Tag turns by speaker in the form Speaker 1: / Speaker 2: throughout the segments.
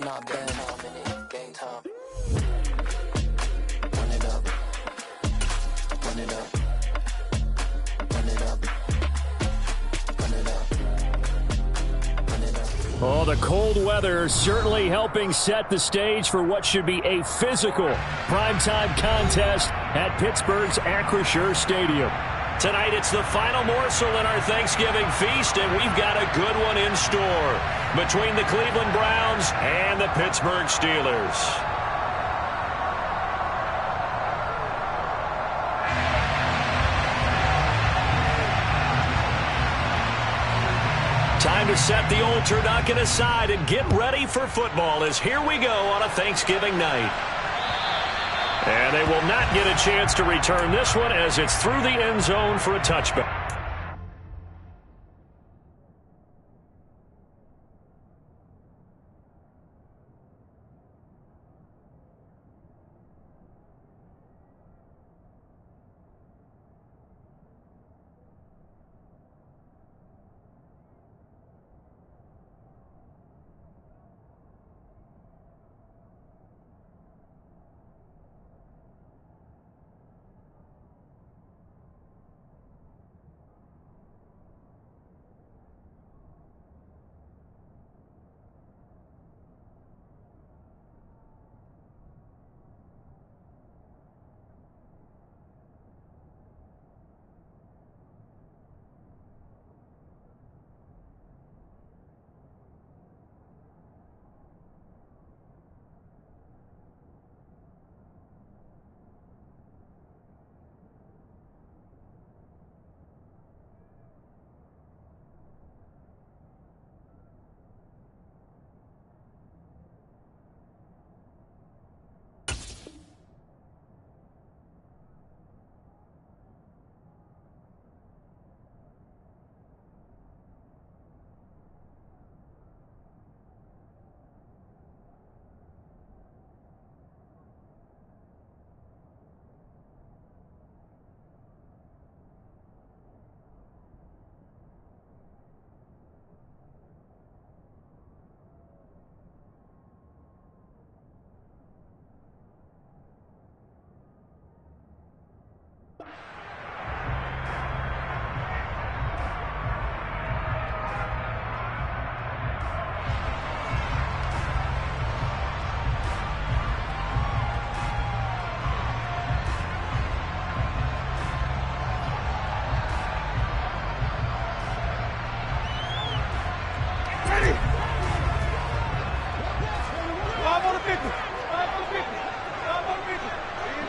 Speaker 1: not bend. Game time. Run it up. Run it up. Run it up. Run it up. Run it up.
Speaker 2: Oh, the cold weather certainly helping set the stage for what should be a physical primetime contest at Pittsburgh's Acrisure Stadium. Tonight, it's the final morsel in our Thanksgiving feast, and we've got a good one in store between the Cleveland Browns and the Pittsburgh Steelers. Time to set the old turducken aside and get ready for football, as here we go on a Thanksgiving night. And they will not get a chance to return this one as it's through the end zone for a touchback.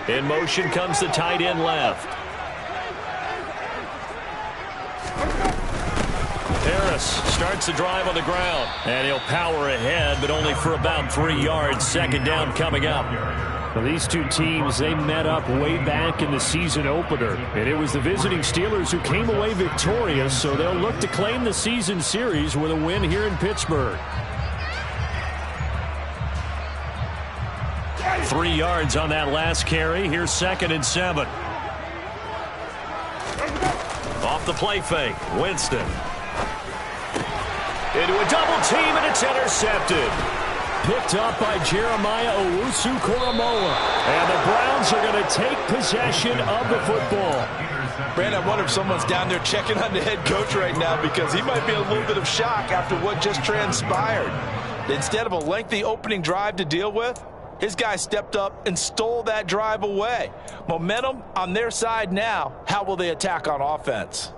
Speaker 2: In motion comes the tight end left. Harris starts the drive on the ground. And he'll power ahead, but only for about 3 yards. Second down coming up. Well, these two teams, they met up way back in the season opener. And it was the visiting Steelers who came away victorious, so they'll look to claim the season series with a win here in Pittsburgh. 3 yards on that last carry. Here's 2nd and 7. Off the play fake. Winston. Into a double team, and it's intercepted. Picked up by Jeremiah Owusu-Koramoah. And the Browns are going to take possession of the football.
Speaker 3: Brandon, I wonder if someone's down there checking on the head coach right now, because he might be in a little bit of shock after what just transpired. Instead of a lengthy opening drive to deal with, his guy stepped up and stole that drive away. Momentum on their side now. How will they attack on offense?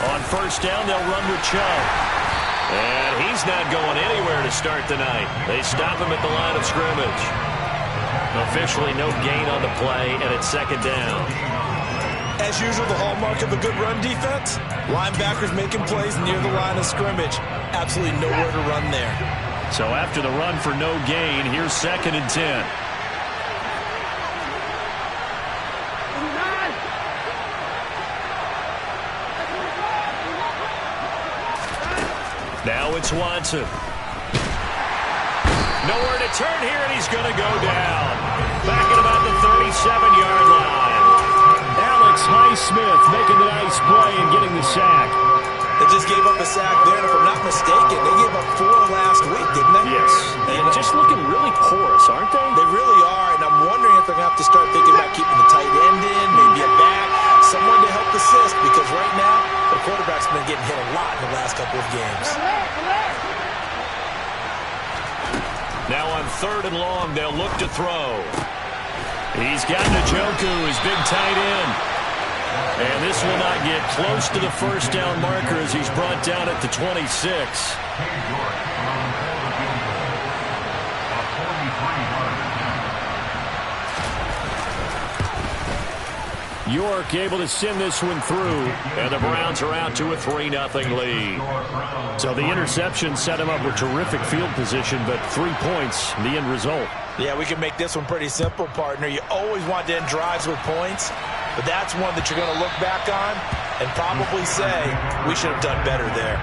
Speaker 2: On first down, they'll run with Chubb. And he's not going anywhere to start the night. They stop him at the line of scrimmage. Officially no gain on the play, and it's 2nd down.
Speaker 3: As usual, the hallmark of a good run defense, linebackers making plays near the line of scrimmage. Absolutely nowhere to run there.
Speaker 2: So after the run for no gain, here's 2nd and 10. Now it's Watson. Nowhere to turn here, and he's going to go down. Back at about the 37-yard line. Alex Highsmith making the nice play and getting the sack.
Speaker 3: They just gave up a sack there, and if I'm not mistaken, they gave up 4 last week, didn't they?
Speaker 2: Yes. And just looking really porous, aren't they?
Speaker 3: They really are, and I'm wondering if they're going to have to start thinking about keeping the tight end in, maybe a back, someone to help assist, because right now, the quarterback's been getting hit a lot in the last couple of games.
Speaker 2: Now on 3rd and long, they'll look to throw. He's got Njoku, his big tight end. And this will not get close to the first down marker as he's brought down at the 26. York able to send this one through, and the Browns are out to a 3-0 lead. So the interception set him up with terrific field position, but 3 points, the end result.
Speaker 3: Yeah, we can make this one pretty simple, partner. You always want to end drives with points, but that's one that you're going to look back on and probably say, we should have done better there.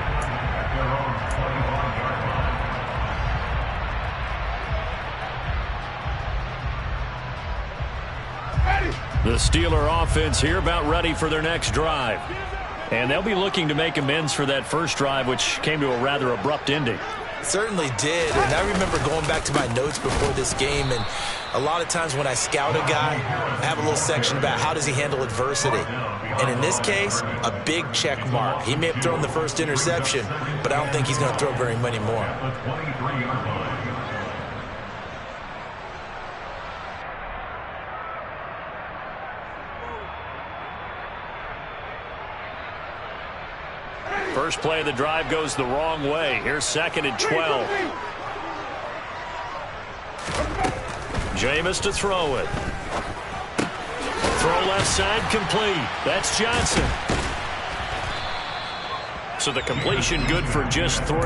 Speaker 2: The Steeler offense here about ready for their next drive. And they'll be looking to make amends for that first drive, which came to a rather abrupt ending.
Speaker 3: Certainly did, and I remember going back to my notes before this game, and a lot of times when I scout a guy, I have a little section about how does he handle adversity. And in this case, a big check mark. He may have thrown the first interception, but I don't think he's going to throw very many more.
Speaker 2: First play of the drive goes the wrong way. Here's 2nd and 12. Jameis to throw it. Throw left side complete. That's Johnson. So the completion good for just 3.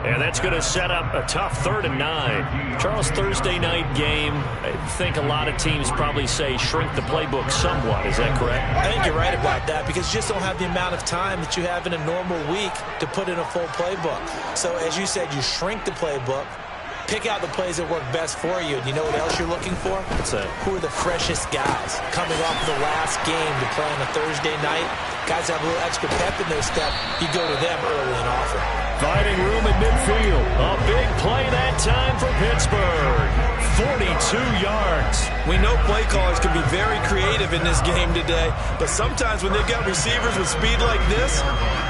Speaker 2: And that's going to set up a tough 3rd and 9. Charles, Thursday night game, I think a lot of teams probably say shrink the playbook somewhat. Is that correct?
Speaker 3: I think you're right about that because you just don't have the amount of time that you have in a normal week to put in a full playbook. So as you said, you shrink the playbook, pick out the plays that work best for you. And you know what else you're looking for?
Speaker 2: What's that?
Speaker 3: Who are the freshest guys coming off of the last game to play on a Thursday night? Guys have a little extra pep in their step. You go to them early and often.
Speaker 2: Finding room at midfield. A big play that time for Pittsburgh. 42 yards.
Speaker 3: We know play callers can be very creative in this game today, but sometimes when they've got receivers with speed like this,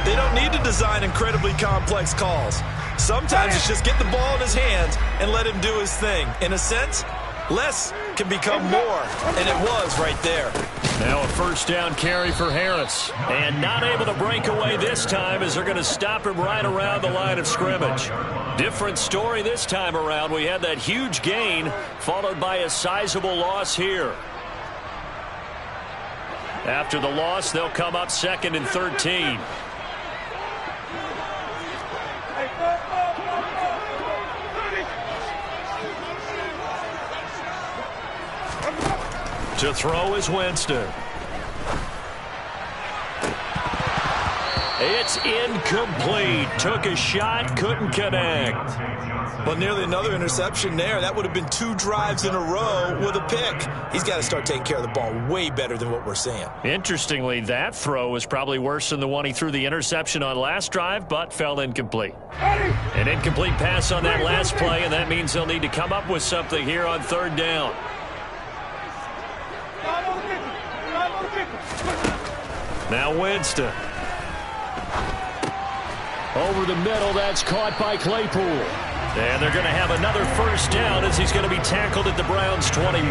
Speaker 3: they don't need to design incredibly complex calls. Sometimes it's just get the ball in his hands and let him do his thing. In a sense, less can become more, and it was right there.
Speaker 2: Now a first down carry for Harris. And not able to break away this time as they're going to stop him right around the line of scrimmage. Different story this time around. We had that huge gain followed by a sizable loss here. After the loss, they'll come up 2nd and 13. To throw is Winston. It's incomplete. Took a shot, couldn't connect.
Speaker 3: Well, nearly another interception there. That would have been 2 drives in a row with a pick. He's got to start taking care of the ball way better than what we're seeing.
Speaker 2: Interestingly, that throw was probably worse than the one he threw the interception on last drive, but fell incomplete. An incomplete pass on that last play, and that means they'll need to come up with something here on 3rd down. Now Winston. Over the middle, that's caught by Claypool. And they're going to have another first down as he's going to be tackled at the Browns' 21.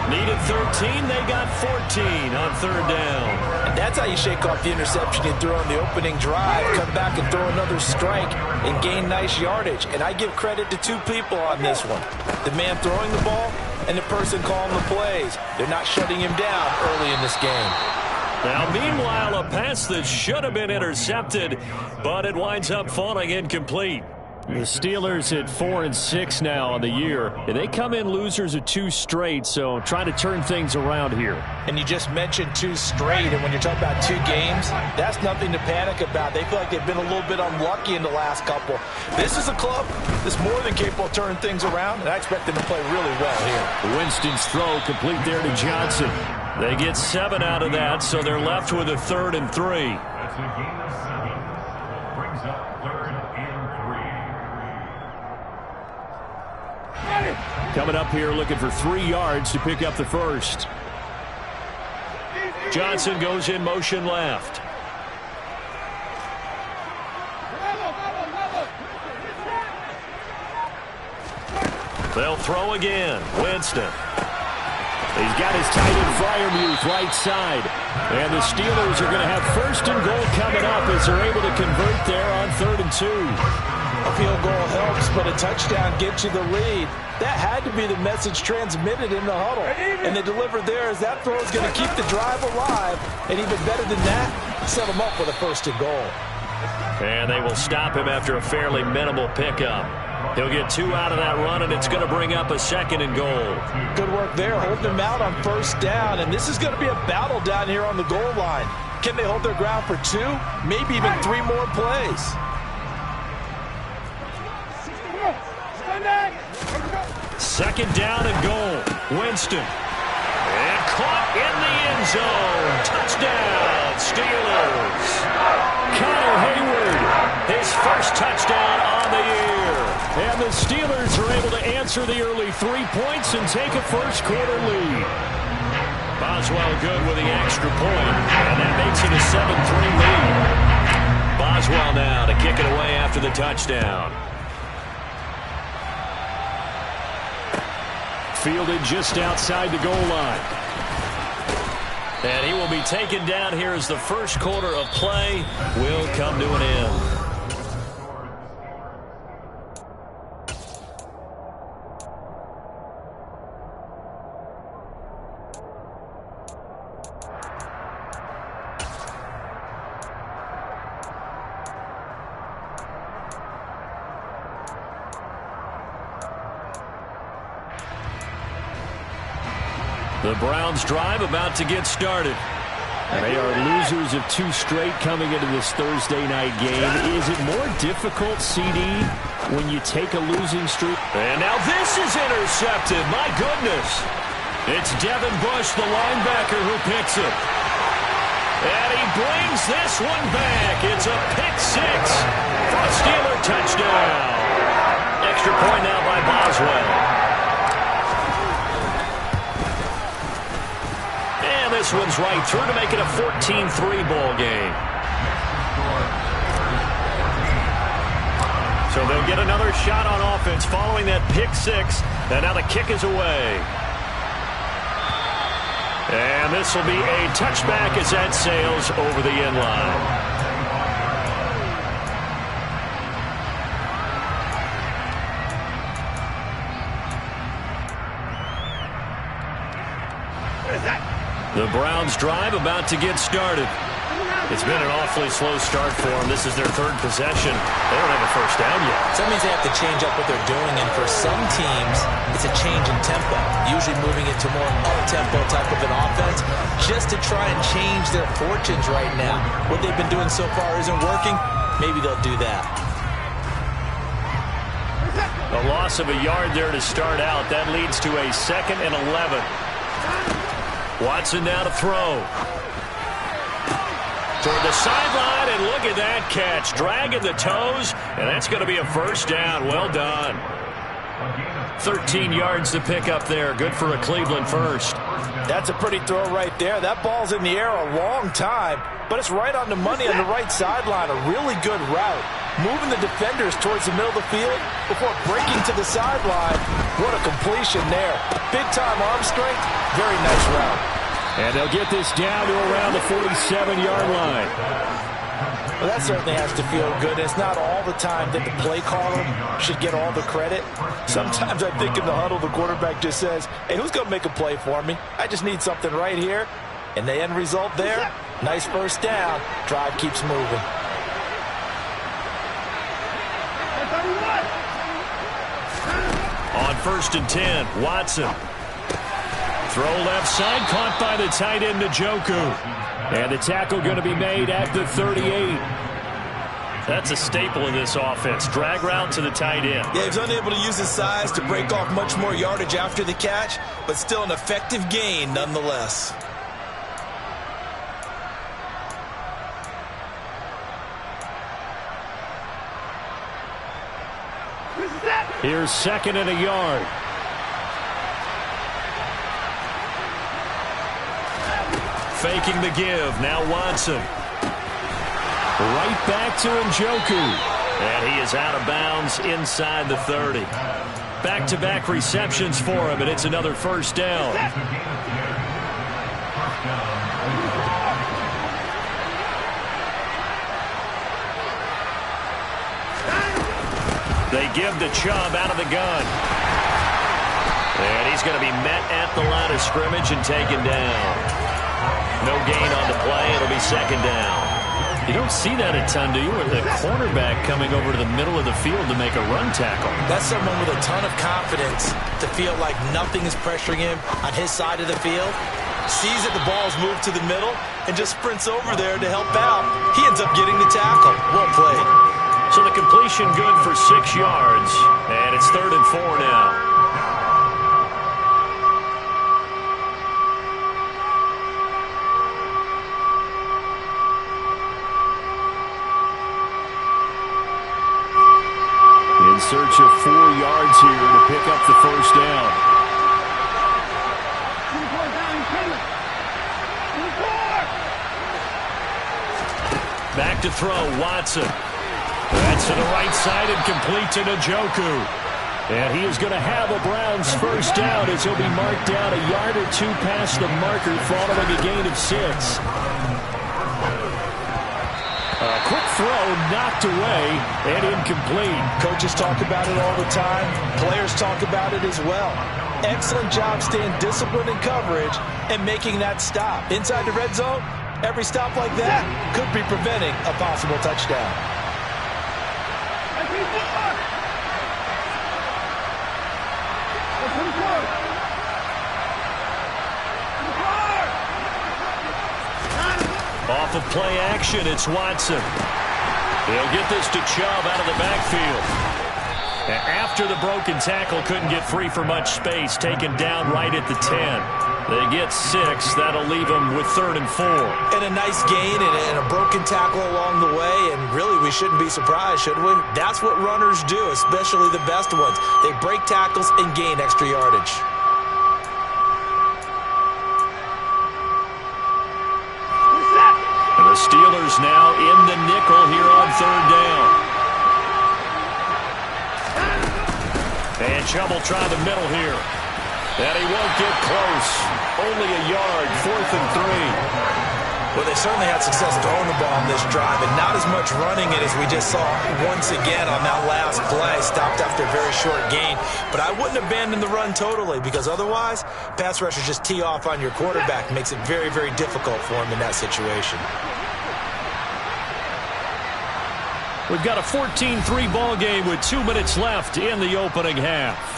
Speaker 2: Needed 13, they got 14 on 3rd down.
Speaker 3: And that's how you shake off the interception you threw on the opening drive, come back and throw another strike and gain nice yardage. And I give credit to 2 people on this one. The man throwing the ball and the person calling the plays. They're not shutting him down early in this game.
Speaker 2: Now, meanwhile, a pass that should have been intercepted, but it winds up falling incomplete. The Steelers at 4-6 now on the year. And they come in losers of 2 straight, so trying to turn things around here.
Speaker 3: And you just mentioned 2 straight, and when you're talking about 2 games, that's nothing to panic about. They feel like they've been a little bit unlucky in the last couple. This is a club that's more than capable of turning things around, and I expect them to play really well here.
Speaker 2: Winston's throw complete there to Johnson. They get 7 out of that, so they're left with a 3rd and 3.
Speaker 4: That's a gain of 7. Brings up 3rd and 3.
Speaker 2: Coming up here looking for 3 yards to pick up the first. Johnson goes in motion left. They'll throw again. Winston. He's got his tight end Freiermuth right side. And the Steelers are going to have 1st and goal coming up as they're able to convert there on 3rd and 2.
Speaker 3: A field goal helps, but a touchdown gets you the lead. That had to be the message transmitted in the huddle. And they delivered there as that throw is going to keep the drive alive. And even better than that, set them up with a 1st and goal.
Speaker 2: And they will stop him after a fairly minimal pickup. He'll get 2 out of that run, and it's going to bring up a 2nd and goal.
Speaker 3: Good work there, holding them out on 1st down. And this is going to be a battle down here on the goal line. Can they hold their ground for 2, maybe even 3 more plays?
Speaker 2: Second down and goal. Winston. And caught in the end zone. Touchdown, Steelers. Connor Hayward, his first touchdown on the year. And the Steelers are able to answer the early 3 points and take a 1st quarter lead. Boswell good with the extra point, and that makes it a 7-3 lead. Boswell now to kick it away after the touchdown. Fielded just outside the goal line. And he will be taken down here as the 1st quarter of play will come to an end. The Browns drive about to get started. And they are losers of 2 straight coming into this Thursday night game. Is it more difficult, CD, when you take a losing streak? And now this is intercepted. My goodness. It's Devin Bush, the linebacker, who picks it. And he brings this one back. It's a pick 6 for a Steeler touchdown. Extra point now by Boswell. This one's right through to make it a 14-3 ball game. So they'll get another shot on offense following that pick 6. And now the kick is away. And this will be a touchback as that sails over the end line. The Browns drive about to get started. It's been an awfully slow start for them. This is their 3rd possession. They don't have a 1st down yet.
Speaker 5: So that means they have to change up what they're doing, and for some teams, it's a change in tempo, usually moving it to more up-tempo type of an offense, just to try and change their fortunes right now. What they've been doing so far isn't working. Maybe they'll do that.
Speaker 2: A loss of a yard there to start out. That leads to a 2nd and 11. Watson now to throw. Toward the sideline, and look at that catch. Dragging the toes, and that's going to be a 1st down. Well done. 13 yards to pick up there. Good for a Cleveland 1st.
Speaker 3: That's a pretty throw right there. That ball's in the air a long time, but it's right on the money on the right sideline. A really good route. Moving the defenders towards the middle of the field before breaking to the sideline. What a completion there. Big-time arm strength. Very nice route.
Speaker 2: And they'll get this down to around the 47-yard line.
Speaker 3: Well, that certainly has to feel good. It's not all the time that the play caller should get all the credit. Sometimes I think in the huddle, the quarterback just says, hey, who's going to make a play for me? I just need something right here. And the end result there, nice 1st down. Drive keeps moving.
Speaker 2: first and 10. Watson. Throw left side, caught by the tight end, Njoku. And the tackle going to be made at the 38. That's a staple of this offense. Drag route to the tight end.
Speaker 5: Yeah, he's unable to use his size to break off much more yardage after the catch, but still an effective gain nonetheless.
Speaker 2: Here's second and a yard. Faking the give. Now Watson. Right back to Njoku. And he is out of bounds inside the 30. Back-to-back receptions for him, and it's another first down. They give the Chubb out of the gun. And he's going to be met at the line of scrimmage and taken down. No gain on the play. It'll be second down. You don't see that a ton, do you? With the cornerback coming over to the middle of the field to make a run tackle.
Speaker 5: That's someone with a ton of confidence to feel like nothing is pressuring him on his side of the field. Sees that the ball's moved to the middle and just sprints over there to help out. He ends up getting the tackle. Well played.
Speaker 2: So the completion good for 6 yards. And it's 3rd and 4 now. In search of 4 yards here to pick up the first down. Back to throw, Watson. That's to the right side and complete to Njoku. And he is going to have a Browns first down as he'll be marked down a yard or 2 past the marker following a gain of 6. A quick throw knocked away and incomplete.
Speaker 3: Coaches talk about it all the time. Players talk about it as well. Excellent job staying disciplined in coverage and making that stop. Inside the red zone, every stop like that could be preventing a possible touchdown.
Speaker 2: Off of play action, it's Watson. He'll get this to Chubb out of the backfield. After the broken tackle, couldn't get free for much space, taken down right at the 10. They get 6. That'll leave them with 3rd and 4.
Speaker 5: And a nice gain and a broken tackle along the way, and really we shouldn't be surprised, should we? That's what runners do, especially the best ones. They break tackles and gain extra yardage.
Speaker 2: The Steelers now in the nickel here on 3rd down. And Chubb will try the middle here. And he won't get close. Only a yard, 4th and 3.
Speaker 5: Well, they certainly had success throwing the ball on this drive, and not as much running it as we just saw once again on that last play. Stopped after a very short gain. But I wouldn't abandon the run totally, because otherwise, pass rushers just tee off on your quarterback. Makes it very, very difficult for him in that situation.
Speaker 2: We've got a 14-3 ball game with 2 minutes left in the opening half.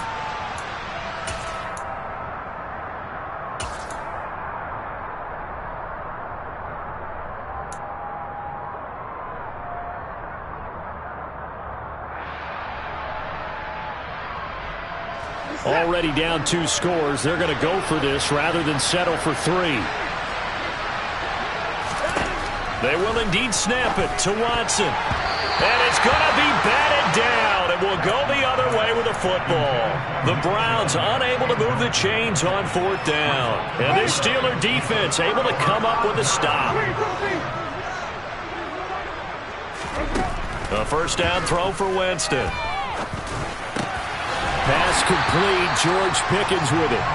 Speaker 2: Already down 2 scores. They're going to go for this rather than settle for 3. They will indeed snap it to Watson. And it's going to be batted down. It will go the other way with the football. The Browns unable to move the chains on 4th down. And this Steeler defense able to come up with a stop. A first down throw for Winston. Pass complete. George Pickens with it.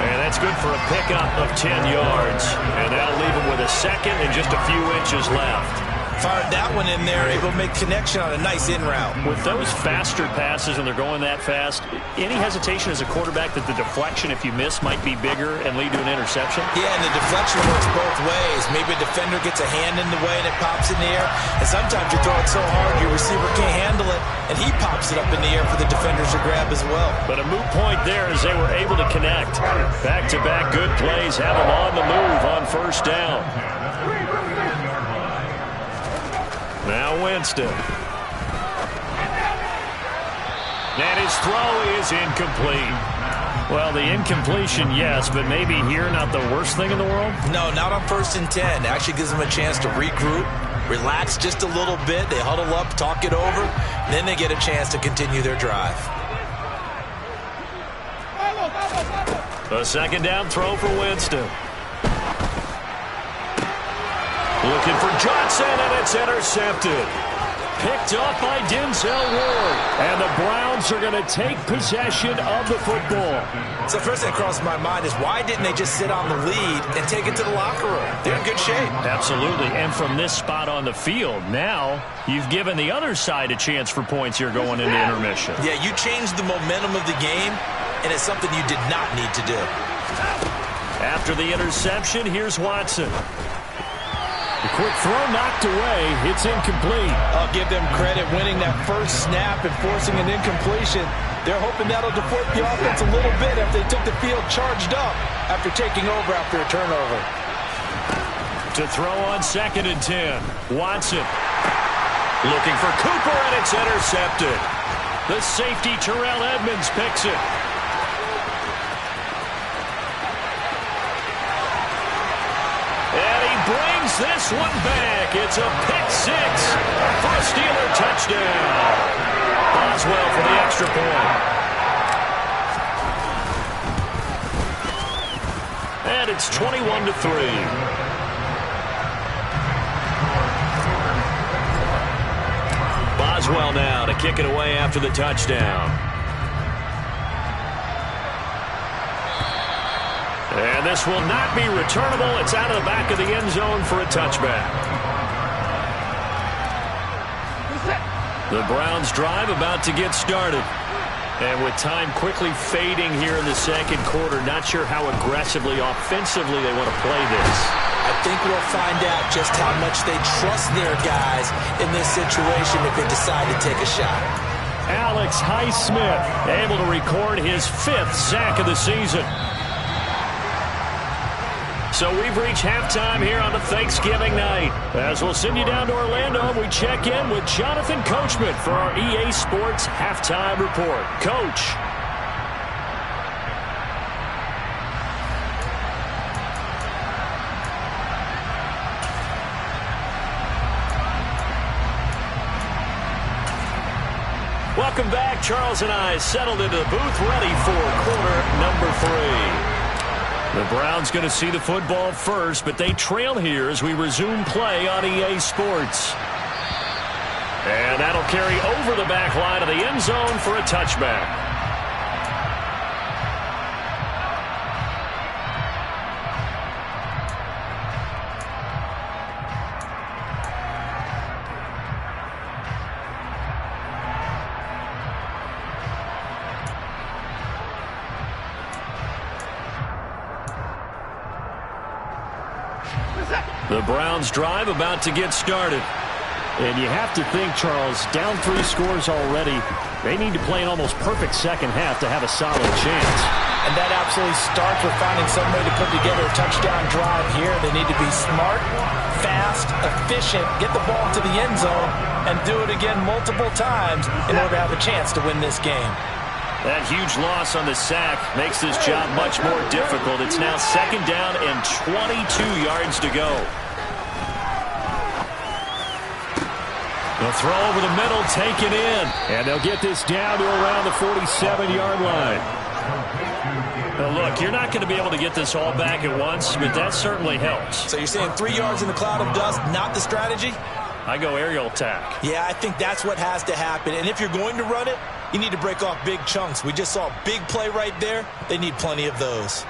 Speaker 2: And that's good for a pickup of 10 yards. And that'll leave him with a second and just a few inches left.
Speaker 5: Fired that one in there, able to make connection on a nice in route.
Speaker 2: With those faster passes and they're going that fast, any hesitation as a quarterback that the deflection, if you miss, might be bigger and lead to an interception?
Speaker 5: Yeah, and the deflection works both ways. Maybe a defender gets a hand in the way and it pops in the air. And sometimes you throw it so hard your receiver can't handle it, and and he pops it up in the air for the defenders to grab as well.
Speaker 2: But a moot point there as they were able to connect. Back-to-back good plays have them on the move on first down. Now Winston. And his throw is incomplete. Well, the incompletion, yes, but maybe here not the worst thing in the world?
Speaker 5: No, not on 1st and 10. Actually gives them a chance to regroup, relax just a little bit. They huddle up, talk it over, then they get a chance to continue their drive.
Speaker 2: A second down throw for Winston. Looking for Johnson, and it's intercepted. Picked up by Denzel Ward. And the Browns are going to take possession of the football.
Speaker 5: So first thing that crossed my mind is why didn't they just sit on the lead and take it to the locker room? They're in good shape.
Speaker 2: Absolutely. And from this spot on the field, now you've given the other side a chance for points here going into intermission.
Speaker 5: Yeah, you changed the momentum of the game, and it's something you did not need to do.
Speaker 2: After the interception, here's Watson. The quick throw knocked away. It's incomplete.
Speaker 3: I'll give them credit winning that first snap and forcing an incompletion. They're hoping that'll deflate the offense a little bit after they took the field charged up after taking over after a turnover.
Speaker 2: To throw on 2nd and 10. Watson. Looking for Cooper, and it's intercepted. The safety, Terrell Edmonds, picks it. And he brings this one back. It's a pick 6 for a Steeler touchdown. Boswell for the extra point. And it's 21-3. Boswell now to kick it away after the touchdown. And this will not be returnable. It's out of the back of the end zone for a touchback. The Browns drive about to get started. And with time quickly fading here in the second quarter, not sure how aggressively, offensively they want to play this.
Speaker 5: I think we'll find out just how much they trust their guys in this situation if they decide to take a shot.
Speaker 2: Alex Highsmith able to record his 5th sack of the season. So we've reached halftime here on the Thanksgiving night. As we'll send you down to Orlando, we check in with Jonathan Coachman for our EA Sports Halftime Report. Coach. Welcome back. Charles and I settled into the booth ready for quarter number 3. The Browns going to see the football first, but they trail here as we resume play on EA Sports. And that'll carry over the back line of the end zone for a touchback. The Browns drive about to get started. And you have to think, Charles, down 3 scores already. They need to play an almost perfect second half to have a solid chance.
Speaker 3: And that absolutely starts with finding some way to put together a touchdown drive here. They need to be smart, fast, efficient, get the ball to the end zone, and do it again multiple times in order to have a chance to win this game.
Speaker 2: That huge loss on the sack makes this job much more difficult. It's now 2nd down and 22 yards to go. The throw over the middle, taken in. And they'll get this down to around the 47-yard line. Now look, you're not going to be able to get this all back at once, but that certainly helps.
Speaker 5: So you're saying 3 yards in the cloud of dust, not the strategy?
Speaker 2: I go aerial attack.
Speaker 5: Yeah, I think that's what has to happen. And if you're going to run it, you need to break off big chunks. We just saw a big play right there. They need plenty of those.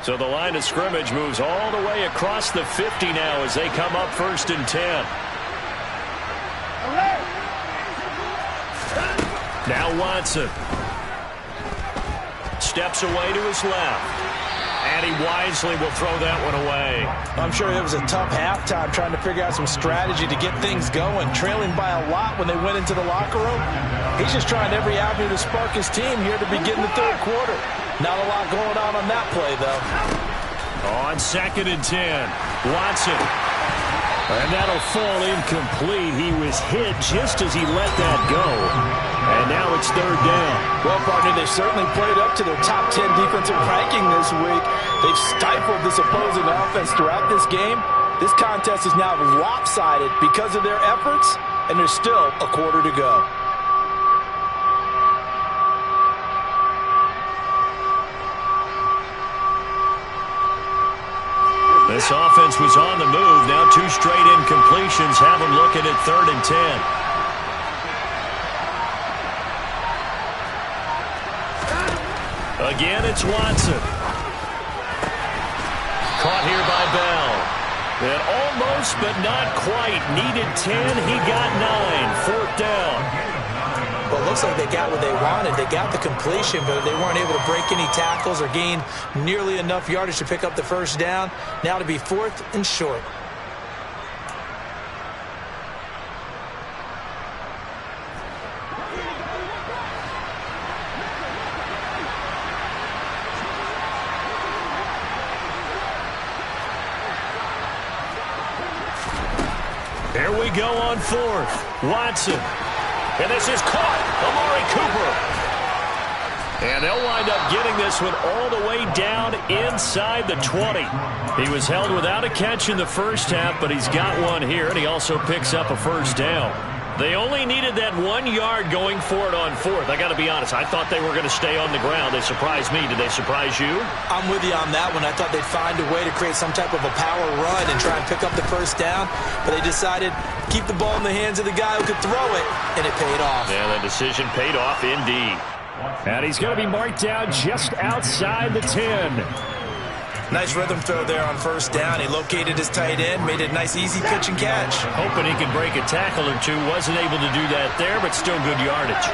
Speaker 2: So the line of scrimmage moves all the way across the 50 now as they come up 1st and 10. Now Watson. Steps away to his left. And he wisely will throw that one away.
Speaker 3: I'm sure it was a tough halftime trying to figure out some strategy to get things going. Trailing by a lot when they went into the locker room. He's just trying every avenue to spark his team here to begin the third quarter. Not a lot going on that play, though.
Speaker 2: On 2nd and 10, Watson. And that'll fall incomplete. He was hit just as he let that go. And now it's 3rd down.
Speaker 3: Well, partner, they've certainly played up to their top 10 defensive ranking this week. They've stifled this opposing offense throughout this game. This contest is now lopsided because of their efforts, and there's still a quarter to go.
Speaker 2: This offense was on the move. Now 2 straight incompletions have them looking at 3rd and 10. Again, it's Watson. Caught here by Bell. And almost, but not quite. Needed 10. He got 9. 4th down.
Speaker 5: Well, it looks like they got what they wanted. They got the completion, but they weren't able to break any tackles or gain nearly enough yardage to pick up the 1st down. Now to be 4th and short.
Speaker 2: Here we go on 4th. Watson. And this is caught. Amari Cooper. And they'll wind up getting this one all the way down inside the 20. He was held without a catch in the first half, but he's got one here, and he also picks up a 1st down. They only needed that 1 yard going for it on 4th. I got to be honest, I thought they were going to stay on the ground. They surprised me. Did they surprise you?
Speaker 5: I'm with you on that one. I thought they'd find a way to create some type of a power run and try and pick up the 1st down, but they decided keep the ball in the hands of the guy who could throw it, and it paid off.
Speaker 2: Yeah, that decision paid off indeed. And he's going to be marked down just outside the 10.
Speaker 5: Nice rhythm throw there on 1st down. He located his tight end, made it a nice easy pitch and catch.
Speaker 2: Hoping he could break a tackle or two. Wasn't able to do that there, but still good yardage.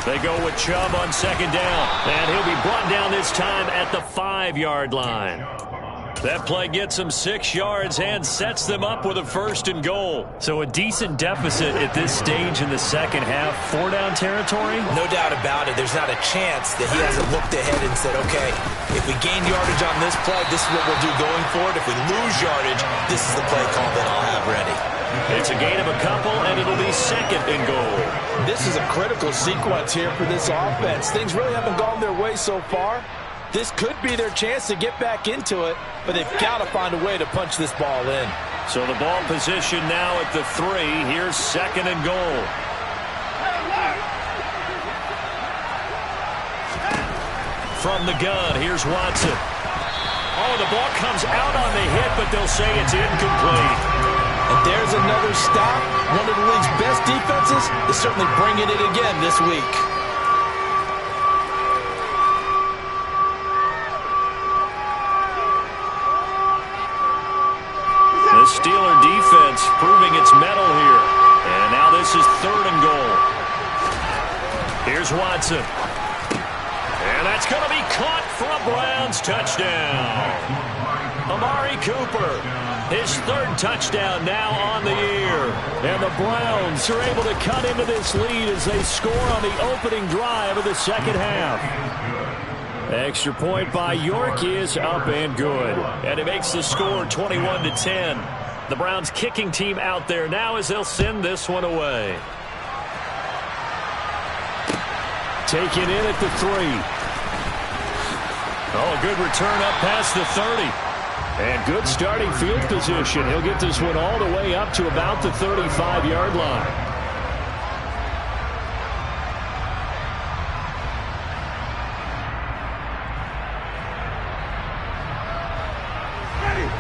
Speaker 2: They go with Chubb on 2nd down. And he'll be brought down this time at the 5-yard line. That play gets them 6 yards and sets them up with a 1st and goal. So a decent deficit at this stage in the second half. 4-down territory?
Speaker 5: No doubt about it. There's not a chance that he hasn't looked ahead and said, okay, if we gain yardage on this play, this is what we'll do going forward. If we lose yardage, this is the play call that I'll have ready.
Speaker 2: It's a gain of a couple, and it'll be 2nd and goal.
Speaker 3: This is a critical sequence here for this offense. Things really haven't gone their way so far. This could be their chance to get back into it, but they've got to find a way to punch this ball in.
Speaker 2: So the ball position now at the 3. Here's 2nd and goal. From the gun, here's Watson. Oh, the ball comes out on the hit, but they'll say it's incomplete.
Speaker 3: And there's another stop. One of the league's best defenses is certainly bringing it again this week.
Speaker 2: Steeler defense proving its mettle here. And now this is 3rd and goal. Here's Watson. And that's going to be caught for a Browns touchdown. Amari Cooper, his 3rd touchdown now on the year. And the Browns are able to cut into this lead as they score on the opening drive of the second half. Extra point by York is up and good. And it makes the score 21-10. The Browns kicking team out there now as they'll send this one away. Taken in at the 3. Oh, a good return up past the 30. And good starting field position. He'll get this one all the way up to about the 35-yard line.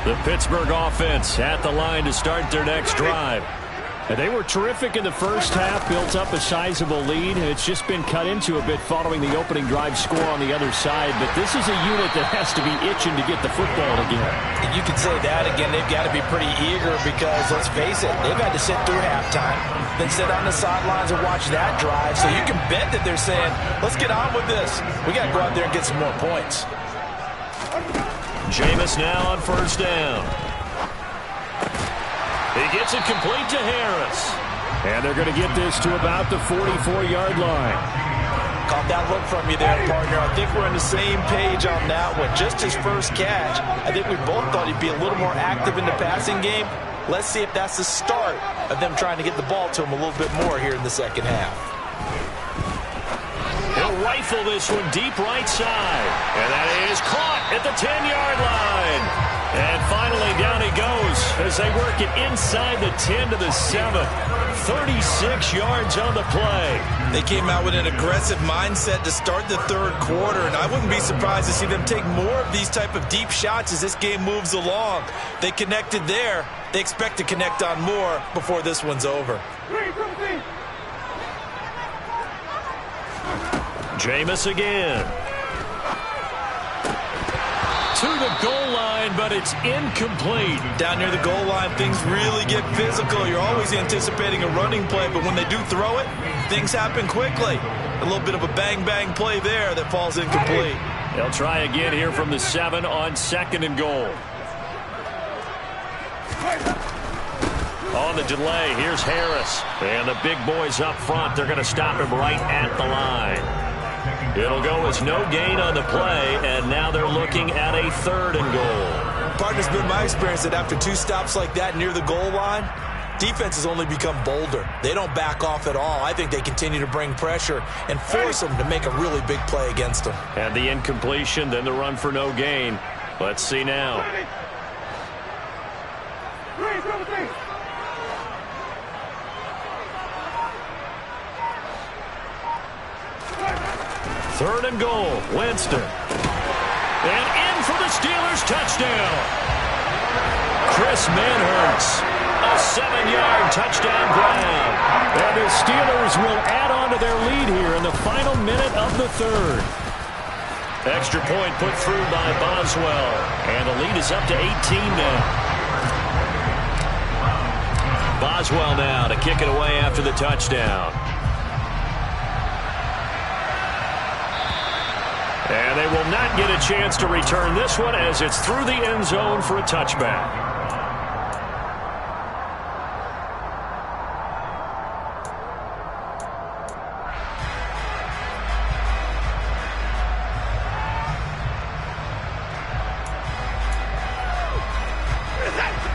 Speaker 2: The Pittsburgh offense at the line to start their next drive. They were terrific in the first half, built up a sizable lead, and it's just been cut into a bit following the opening drive score on the other side. But this is a unit that has to be itching to get the football again.
Speaker 5: You could say that again. They've got to be pretty eager because, let's face it, they've had to sit through halftime, then sit on the sidelines and watch that drive. So you can bet that they're saying, let's get on with this. We got to go out there and get some more points.
Speaker 2: Jameis now on first down. He gets it complete to Harris. And they're going to get this to about the 44-yard line.
Speaker 3: Caught that look from you there, partner. I think we're on the same page on that one. Just his first catch, I think we both thought he'd be a little more active in the passing game. Let's see if that's the start of them trying to get the ball to him a little bit more here in the second half.
Speaker 2: He'll rifle this one deep right side. And that is caught at the 10-yard line. And finally, down he goes as they work it inside the 10 to the 7. 36 yards on the play.
Speaker 3: They came out with an aggressive mindset to start the third quarter, and I wouldn't be surprised to see them take more of these type of deep shots as this game moves along. They connected there. They expect to connect on more before this one's over.
Speaker 2: Jameis again. To the goal line, but it's incomplete.
Speaker 3: Down near the goal line, things really get physical. You're always anticipating a running play, but when they do throw it, things happen quickly. A little bit of a bang-bang play there that falls incomplete.
Speaker 2: They'll try again here from the 7 on 2nd and goal. On the delay, here's Harris. And the big boys up front, they're going to stop him right at the line. It'll go as no gain on the play, and now they're looking at a 3rd and goal.
Speaker 3: Partner, it's been my experience that after 2 stops like that near the goal line, defense has only become bolder. They don't back off at all. I think they continue to bring pressure and force them to make a really big play against them.
Speaker 2: And the incompletion, then the run for no gain. Let's see now. Third and goal, Winston. And in for the Steelers touchdown. Chris Manhertz, a 7-yard touchdown grab. And the Steelers will add on to their lead here in the final minute of the 3rd. Extra point put through by Boswell. And the lead is up to 18 now. Boswell now to kick it away after the touchdown. And they will not get a chance to return this one as it's through the end zone for a touchback.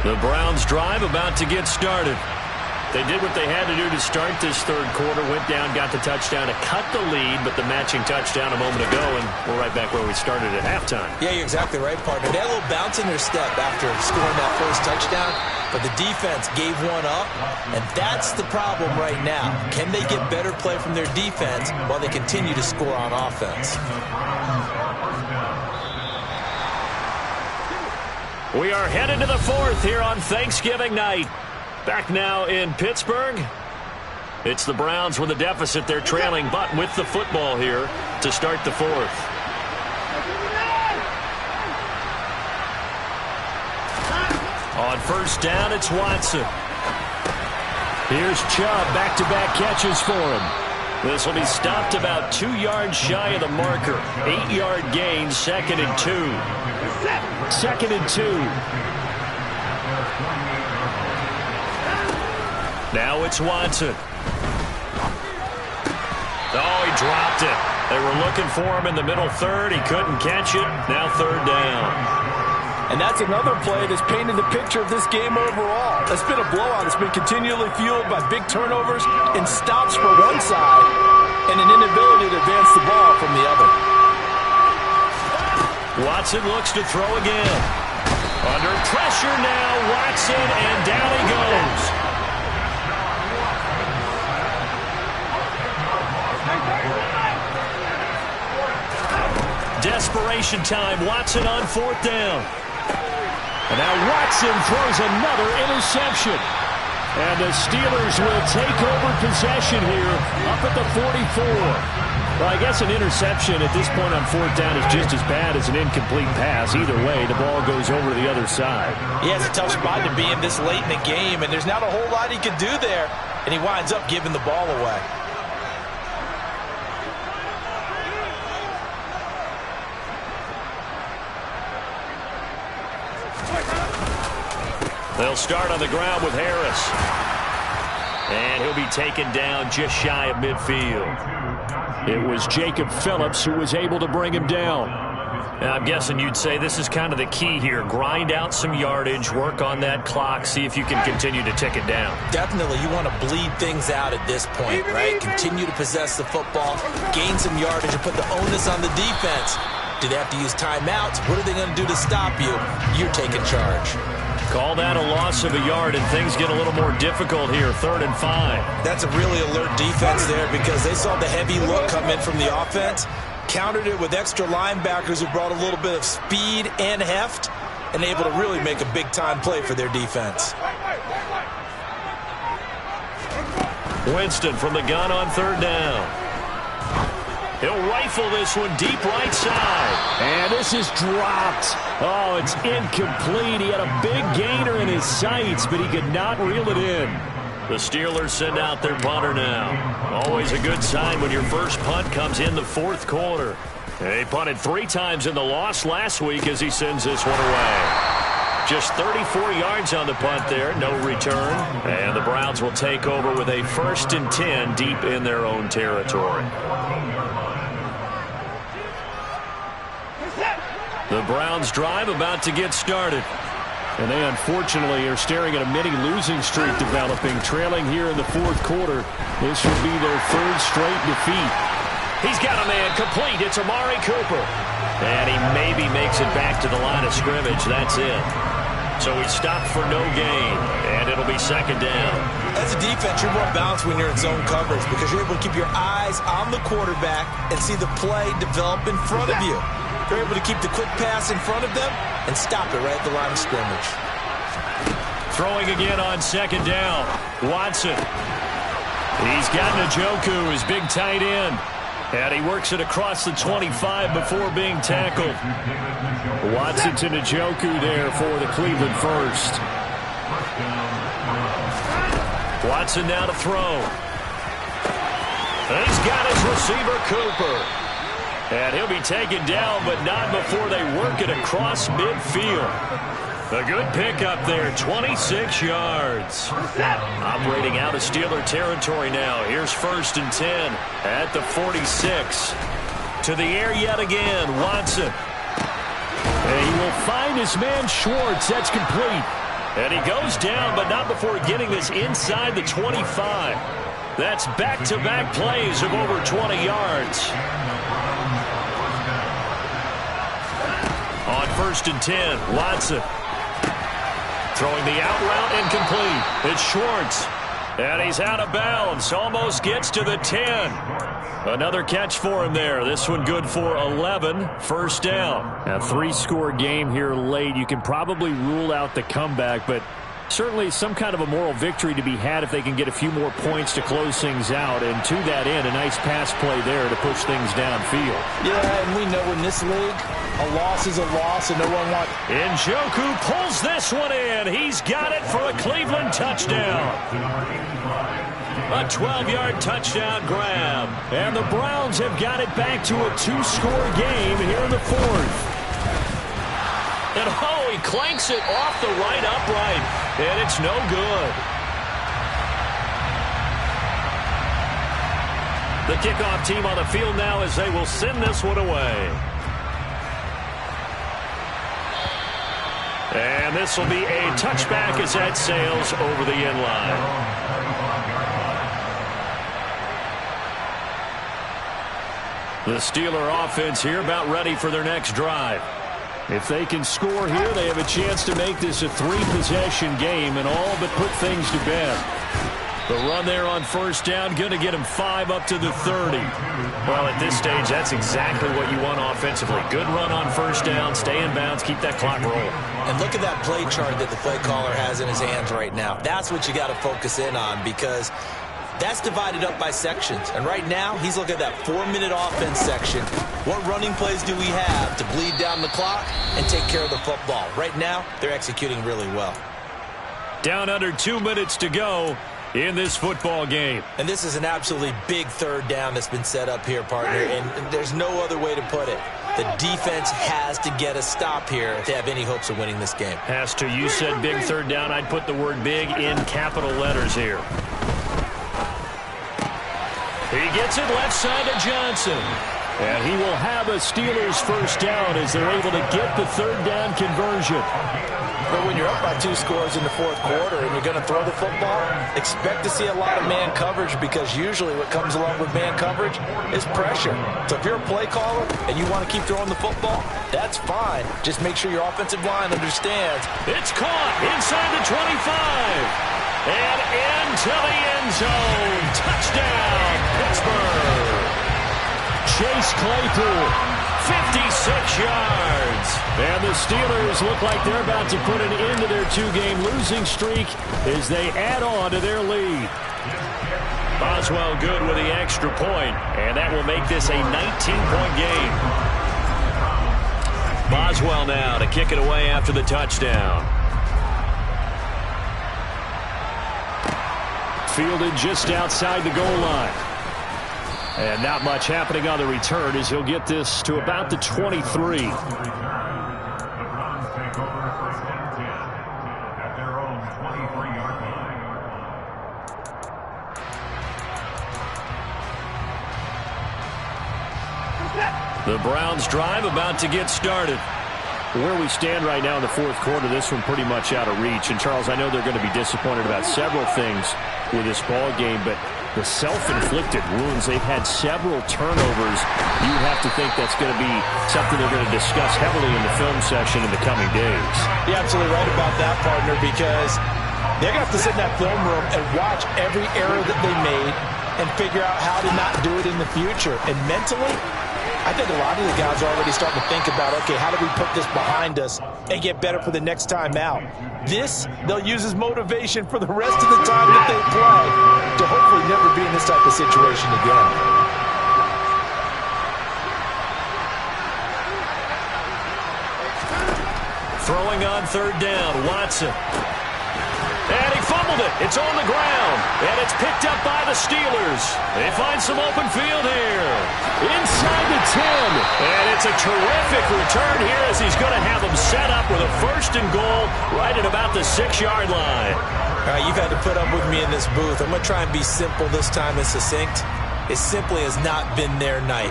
Speaker 2: The Browns drive about to get started. They did what they had to do to start this 3rd quarter, went down, got the touchdown to cut the lead, but the matching touchdown a moment ago, and we're right back where we started at halftime.
Speaker 5: Yeah, you're exactly right, partner. They had a little bounce in their step after scoring that first touchdown, but the defense gave one up, and that's the problem right now. Can they get better play from their defense while they continue to score on offense?
Speaker 2: We are headed to the 4th here on Thanksgiving night. Back now in Pittsburgh. It's the Browns with a deficit. They're trailing, but with the football here to start the 4th. On first down, it's Watson. Here's Chubb, back-to-back catches for him. This will be stopped about 2 yards shy of the marker. 8-yard gain, 2nd and 2. 2nd and 2. Now it's Watson. Oh, he dropped it. They were looking for him in the middle 3rd. He couldn't catch it. Now 3rd down.
Speaker 3: And that's another play that's painted the picture of this game overall. It's been a blowout. It's been continually fueled by big turnovers and stops for one side and an inability to advance the ball from the other.
Speaker 2: Watson looks to throw again. Under pressure now, Watson, and down he goes. Desperation time. Watson on 4th down. And now Watson throws another interception. And the Steelers will take over possession here up at the 44. Well, I guess an interception at this point on fourth down is just as bad as an incomplete pass. Either way, the ball goes over to the other side.
Speaker 5: Yeah, it's a tough spot to be in this late in the game, and there's not a whole lot he could do there, and he winds up giving the ball away.
Speaker 2: They'll start on the ground with Harris. And he'll be taken down just shy of midfield. It was Jacob Phillips who was able to bring him down. And I'm guessing you'd say this is kind of the key here. Grind out some yardage, work on that clock, see if you can continue to tick it down.
Speaker 5: Definitely, you want to bleed things out at this point, right? Continue to possess the football, gain some yardage, and put the onus on the defense. Do they have to use timeouts? What are they going to do to stop you? You're taking charge.
Speaker 2: Call that a loss of a yard, and things get a little more difficult here, 3rd and 5.
Speaker 5: That's a really alert defense there because they saw the heavy look come in from the offense, countered it with extra linebackers who brought a little bit of speed and heft, and able to really make a big-time play for their defense.
Speaker 2: Winston from the gun on 3rd down. He'll rifle this one deep right side. And this is dropped. Oh, it's incomplete. He had a big gainer in his sights, but he could not reel it in. The Steelers send out their punter now. Always a good sign when your first punt comes in the 4th quarter. He punted 3 times in the loss last week as he sends this one away. Just 34 yards on the punt there, no return. And the Browns will take over with a 1st and 10 deep in their own territory. The Browns drive about to get started. And they unfortunately are staring at a mini losing streak developing, trailing here in the 4th quarter. This would be their 3rd straight defeat. He's got a man complete. It's Amari Cooper. And he maybe makes it back to the line of scrimmage. That's it. So he stopped for no gain, and it'll be 2nd down.
Speaker 5: As a defense, you're more balanced when you're in zone coverage because you're able to keep your eyes on the quarterback and see the play develop in front of you. You're able to keep the quick pass in front of them and stop it right at the line of scrimmage.
Speaker 2: Throwing again on 2nd down. Watson. He's got Njoku, his big tight end. And he works it across the 25 before being tackled. Watson to Njoku there for the Cleveland first. Watson now to throw. And he's got his receiver, Cooper. And he'll be taken down, but not before they work it across midfield. A good pickup there, 26 yards. Operating out of Steeler territory now. Here's 1st and 10 at the 46. To the air yet again, Watson. And he will find his man Schwartz. That's complete. And he goes down, but not before getting this inside the 25. That's back-to-back plays of over 20 yards. On 1st and 10, Watson. Throwing the out route incomplete. It's Schwartz. And he's out of bounds. Almost gets to the 10. Another catch for him there. This one good for 11. 1st down. A 3-score game here late. You can probably rule out the comeback, but certainly some kind of a moral victory to be had if they can get a few more points to close things out. And to that end, a nice pass play there to push things downfield.
Speaker 5: Yeah, and we know in this league, a loss is a loss, and no one wants.
Speaker 2: Njoku pulls this one in. He's got it for a Cleveland touchdown. A 12-yard touchdown grab. And the Browns have got it back to a 2-score game here in the 4th. And oh, he clanks it off the right upright. And it's no good. The kickoff team on the field now as they will send this one away. And this will be a touchback as that sails over the end line. The Steeler offense here about ready for their next drive. If they can score here, they have a chance to make this a 3-possession game and all but put things to bed. The run there on first down, going to get him 5 up to the 30. Well, at this stage, that's exactly what you want offensively. Good run on first down, stay in bounds, keep that clock rolling.
Speaker 5: And look at that play chart that the play caller has in his hands right now. That's what you got to focus in on, because that's divided up by sections. And right now, he's looking at that 4-minute offense section. What running plays do we have to bleed down the clock and take care of the football? Right now, they're executing really well.
Speaker 2: Down under 2 minutes to go in this football game.
Speaker 5: And this is an absolutely big third down that's been set up here, partner, and there's no other way to put it. The defense has to get a stop here to have any hopes of winning this game.
Speaker 2: Has to. You said big third down. I'd put the word big in capital letters here. He gets it left side to Johnson. And he will have a Steelers first down as they're able to get the third down conversion.
Speaker 3: But when you're up by 2 scores in the fourth quarter and you're going to throw the football, expect to see a lot of man coverage, because usually what comes along with man coverage is pressure. So if you're a play caller and you want to keep throwing the football, that's fine. Just make sure your offensive line understands.
Speaker 2: It's caught inside the 25. And into the end zone. Touchdown, Pittsburgh. Chase Claypool, 56 yards. And the Steelers look like they're about to put an end to their 2-game losing streak as they add on to their lead. Boswell good with the extra point, and that will make this a 19-point game. Boswell now to kick it away after the touchdown. Fielded just outside the goal line. And not much happening on the return as he'll get this to about the 23.
Speaker 4: The Browns take over first and 10 at their own 23-yard line.
Speaker 2: The Browns drive about to get started. Where we stand right now in the fourth quarter, this one pretty much out of reach. And, Charles, I know they're going to be disappointed about several things with this ball game, but the self-inflicted wounds, they've had several turnovers. You would have to think that's going to be something they're going to discuss heavily in the film session in the coming days.
Speaker 3: You're absolutely right about that, partner, because they're going to have to sit in that film room and watch every error that they made and figure out how to not do it in the future. And mentally, I think a lot of the guys are already starting to think about, okay, how do we put this behind us and get better for the next time out? This, they'll use as motivation for the rest of the time that they play to hopefully never be in this type of situation again.
Speaker 2: Throwing on third down, Watson. And he fumbled it. It's on the ground. And it's picked up by the Steelers. They find some open field here. Inside the 10. And it's a terrific return here as he's going to have them set up with a first and goal right at about the 6-yard line.
Speaker 5: All right, you've had to put up with me in this booth. I'm going to try and be simple this time and succinct. It simply has not been their night.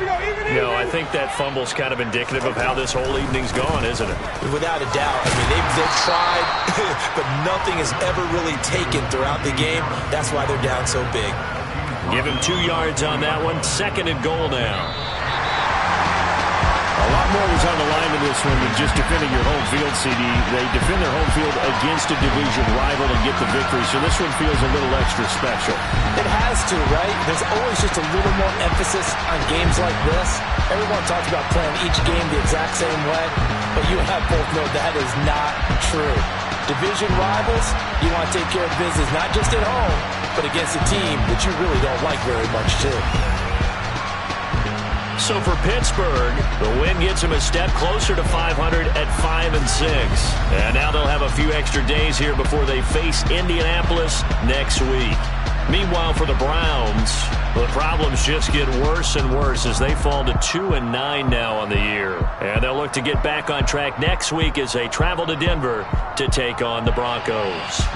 Speaker 2: No, I think that fumble's kind of indicative of how this whole evening's gone, isn't it?
Speaker 5: Without a doubt. I mean, they've tried, but nothing has ever really taken throughout the game. That's why they're down so big.
Speaker 2: Give him 2 yards on that one. Second and goal now. A lot more was on the line in this one than just defending your home field, CD. They defend their home field against a division rival and get the victory, so this one feels a little extra special.
Speaker 5: It has to, right? There's always just a little more emphasis on games like this. Everyone talks about playing each game the exact same way, but you and I both know that is not true. Division rivals, you want to take care of business not just at home, but against a team that you really don't like very much, too.
Speaker 2: So for Pittsburgh, the win gets them a step closer to 500 at 5-6. And now they'll have a few extra days here before they face Indianapolis next week. Meanwhile, for the Browns, the problems just get worse and worse as they fall to 2-9 now on the year. And they'll look to get back on track next week as they travel to Denver to take on the Broncos.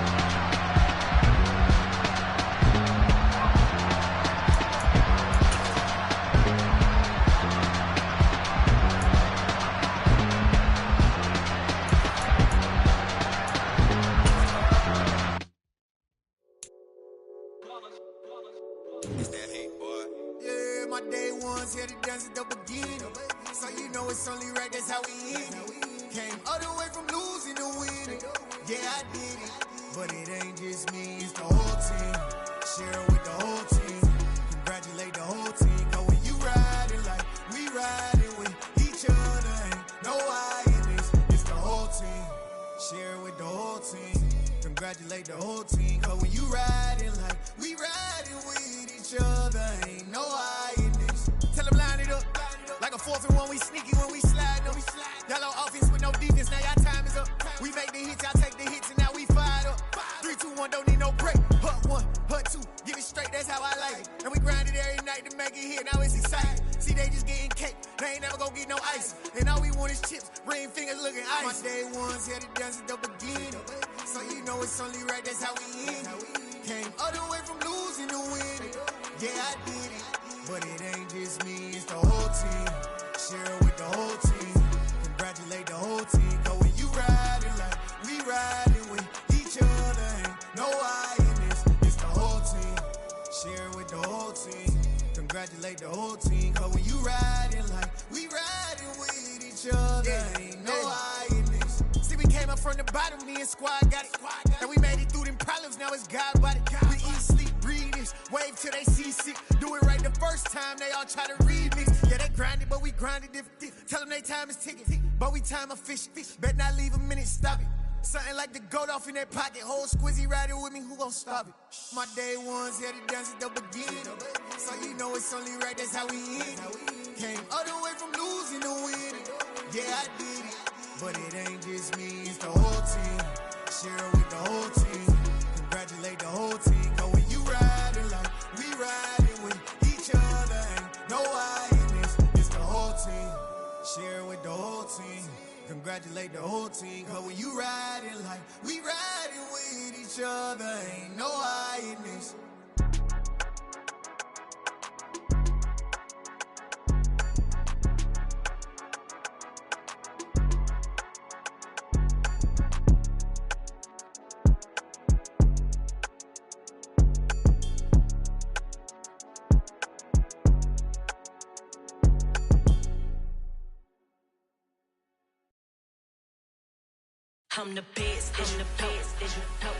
Speaker 6: like to make it here, now it's exciting. See, they just getting cake, they ain't never gonna get no ice. And all we want is chips, ring fingers looking ice. My day ones here to dance at the beginning. So you know it's only right, that's how we end it. Came all the way from losing to winning. Yeah, I did it. But it ain't just me, it's the whole team. Share it with the whole team. Congratulate the whole team. Cause when you riding like we riding with each other, ain't no I in this. It's the whole team. Share it with the whole team. Congratulate the whole team. Cause when you riding like we riding with each other, ain't no I in this. See, we came up from the bottom, me and squad got it. And we made it through them problems, now it's God body. We eat, sleep, breathe this. Wave till they see sick. Do it right the first time, they all try to remix. Yeah, they grinded, but we grinded different. Tell them they time is ticking, but we time a fish. Bet not leave a minute, stop it. Something like the goat off in their pocket. Whole squizzy riding with me, who gon' stop it? My day ones here to dance at the beginning. So you know it's only right, that's how we end it. Came all the way from losing to winning. Yeah, I did it. But it ain't just me, it's the whole team. Share it with the whole team. Congratulate the whole team. Cause when you riding like we riding with each other, ain't no I in this. It's the whole team. Share it with the whole team. Congratulate the whole team. Cause when you riding like we riding with each other, ain't no I in this.
Speaker 7: I'm the best, and the best, and you know.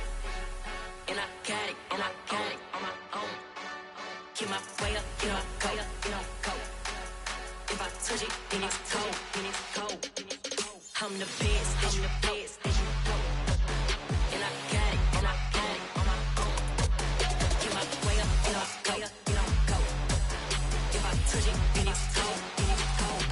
Speaker 7: And I got it, and I got it on my own. Get my way up, get my go, get my go. If I touch it, then it's cold, then it's cold. I'm the best, and the best, and you know. And I got it, and I got it on my own. Get my way up, get my go, get my go. If I touch it, then it's cold, then it's cold.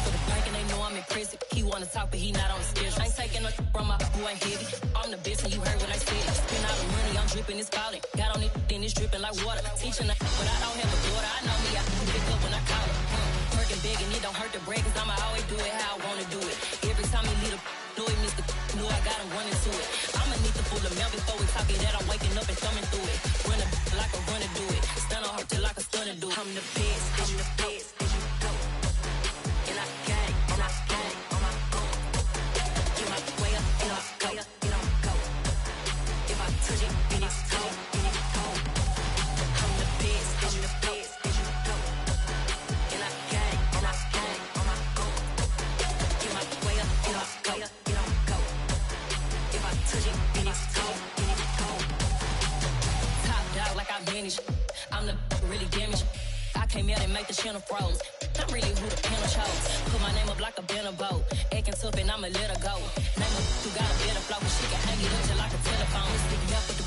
Speaker 7: For the bank and they know I'm in prison. He wanna talk, but he not on the schedule. I ain't taking no from my who ain't heavy. I'm the best, and you heard what I said. Spend all the money, I'm dripping, it's falling. Got on it, then it's dripping like water. Teaching her, but I don't have a daughter. I know me, I can pick up when I call her. Working big, and it don't hurt the bread, cause I'ma always do it how I wanna do it. Every time he lead a do it, Mr. Knew I got him running to it. I'ma need to pull the mail before we talk it that I'm waking up and thumbing through it. Run a like a runner do it. Stun on her till like a stunner do it. I'm the best, I'm the best, and you know. And I got it, and I got it on my own. Get my way up, get my go, get my go. If I touch it, then it's cold, then it's cold. I'm the best, I'm the best, and you know. And I got it, and I got it on my own. Get my way up, get my go, get my go. If I touch it, then it's cold, then it's cold. Top dog like I manage. I'm the really damaged. I came out and make the channel froze. I'm really who the panel chose. Put my name up like a banner boat. Acting tough and I'ma let her go. Name her who got a better flow, but she can hang it up just like a telephone. Let's stick it up with the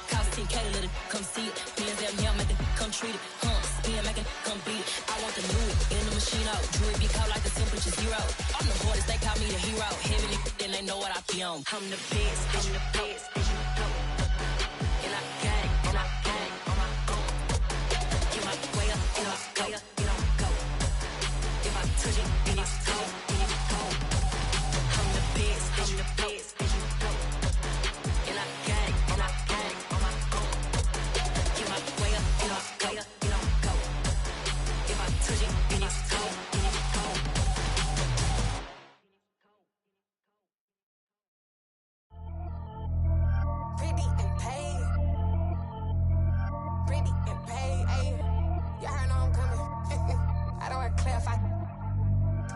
Speaker 7: cost 10K to let it come see it. Me and them here make it come treat it. Spin make it come beat it. I want the new in the machine out. Jewelry be called like the temperature zero. I'm the hardest, they call me the hero. Heaven then they know what I be on. I'm the best, I'm the best, and you know. And I got it, and I got it on my own. Get my way up, get my go, get my go. If I touch it, then it's cold, then it's cold. I'm the best, I'm the best, and you know. And I got it, and I got it on my own. Get my way up, get my go, get my go. If I touch it, then it's cold, then it's cold.
Speaker 8: Pretty and paid. Pretty and paid, ayy. Y'all heard I'm coming. I don't want to clarify.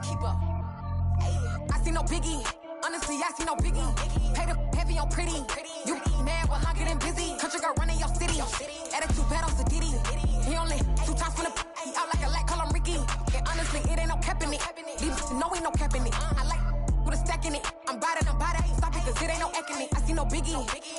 Speaker 8: Keep up. Ayy. I see no biggie. Honestly, I see no biggie. Pay the heavy on pretty. You mad, well, I'm getting busy. Country girl running your city. Attitude bad on Sadiddy. He only 2 times from the he out like a light, call him Ricky. And honestly, it ain't no cap in it. Leave no ain't no cap in it. I like with a stack in it. I'm bad at stop it, cause it ain't no acting it. I see no biggie.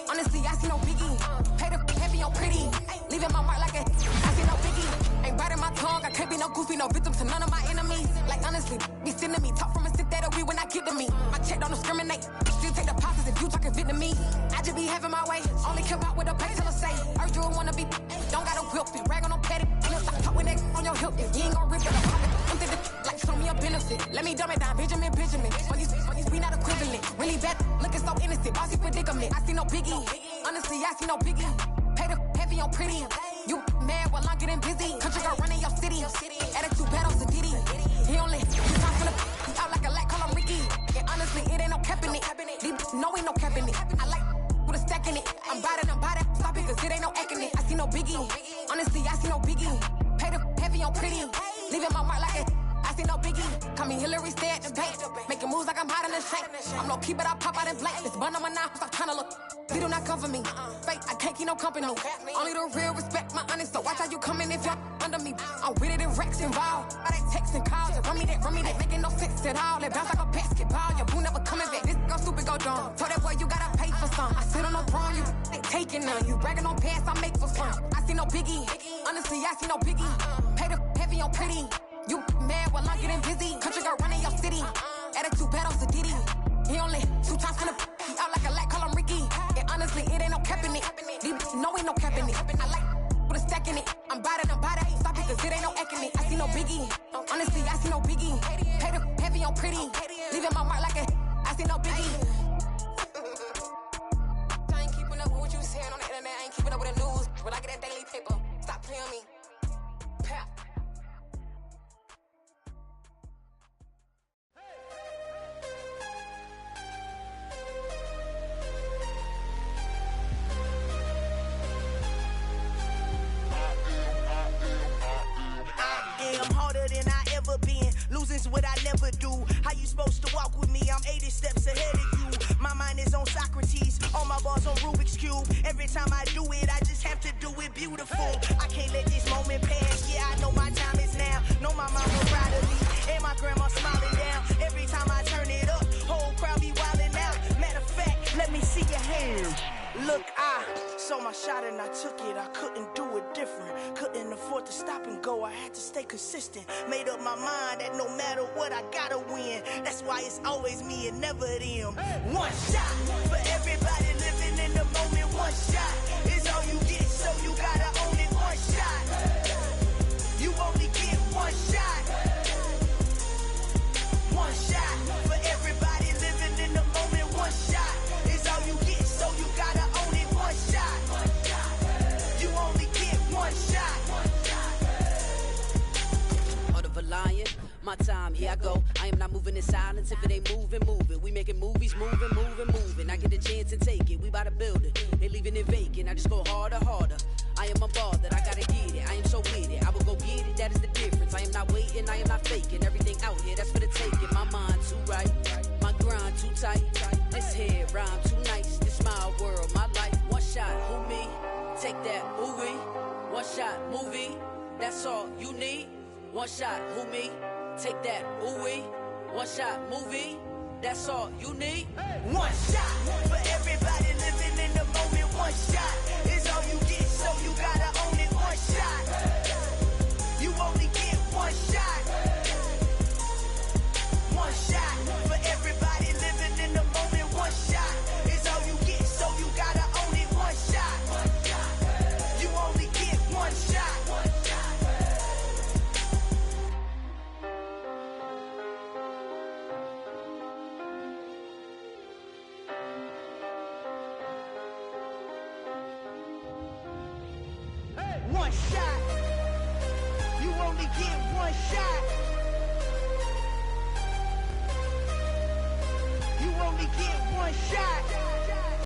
Speaker 8: Honestly, I see no biggie. Pay the heavy on pretty. Leaving my mark like a I see no biggie. Ain't biting my tongue. I can't be no goofy, no victim to none of my enemies. Like honestly, be sending me talk from a sit that we when I get to me. My check don't discriminate. Still take the pauses if you talking Vietnamese. I just be having my way. Only come out with a pay till I say. Urge you wanna be. Don't got a whip and rag on no petty. innocent. Let me dumb it down, Benjamin. When we not equivalent. Really bad, looking so innocent. Bossy predicament. I see no biggie. Honestly, I see no biggie. Pay the heavy on pretty. You mad while I'm getting busy. Country girl running your city. Attitude battles a Diddy. He only two times from the out like a lack, call him Ricky. And honestly, it ain't no cap in it. No, ain't no cap in it. I like with a stack in it. I'm bout it. Stop it, cause it ain't no acting it. I see no biggie. Honestly, I see no biggie. Pay the heavy on pretty. Leaving my mark like it. I see no biggie. Call me Hillary, stay at the bank. Making moves like I'm hiding the shank. I'm low key, but I pop out in blank. This bun on my knife, stop trying to look. You do not come for me. Fake, I can't keep no company. Only the real respect my honest. So watch how you coming if you're under me. I'm with it in Rex involved. All they texts and calls. Run me that making no sense at all. They bounce like a basketball. Your boo never coming back. This go stupid, go dumb. Told that boy you gotta pay for some. I sit on no throne, you ain't taking none. You bragging on past, I make for fun. I see no biggie. Honestly, I see no biggie. Pay the heavy on pretty. You mad while I'm getting busy. Country girl running your city. Attitude battles a Diddy. He only two times from the out like a lack, call him Ricky. And honestly, it ain't no cap in it. No, ain't no cap in it. I like with a stack in it. I'm bout it. Stop it, cause it ain't no acting it. I see no biggie. Honestly, I see no biggie. Pay the heavy on pretty. Leaving my mark like a. I see no biggie. I ain't keeping up with what you saying on the internet. I ain't keeping up with the news. When I get that daily paper, stop playing me. Pap.
Speaker 9: I'm harder than I ever been. Losing's what I never do. How you supposed to walk with me? I'm 80 steps ahead of you. My mind is on Socrates. All my bars on Rubik's Cube. Every time I do it, I just have to do it beautiful. I can't let this moment pass. Yeah, I know my time is now. Know my mama proud of me. And my grandma smiling down. Every time I turn it up, whole crowd be wildin' out. Matter of fact, let me see your hands. Look, I saw my shot and I took it. I couldn't do it different. Couldn't afford to stop and go. I had to stay consistent. Made up my mind that no matter what, I gotta win. That's why it's always me and never them. One shot for everybody living in the moment. One shot is all you get, so you gotta own it. One shot. You only get one shot. One shot for everybody living in the moment. One shot is all you get, so you gotta own it. One shot. You only get one shot.
Speaker 7: Heart of a lion, my time, here I go. I am not moving in silence. If it ain't moving. We making movies, moving. I get a chance and take it. We bout to build it. They leaving it vacant. I just go harder. I am a ball that I gotta get it. I am so with it. I will go get it. That is the difference. I am not waiting. I am not faking. Everything out here, that's for the taking. My mind too right. My grind too tight. This head rhyme too nice. This my world, my life. One shot, who me? Take that, ooh-wee. One shot, movie. That's all you need. One shot, who me? Take that, ooh-wee. One shot, movie. That's all you need.
Speaker 9: One shot for everybody living in the moment. One shot is all you get, so you gotta own it. One shot. You only get one shot. One shot for everybody living in the moment. One shot is all you get, so you gotta own it. One shot. You only get one shot. One shot. You only get one shot. You only get one shot.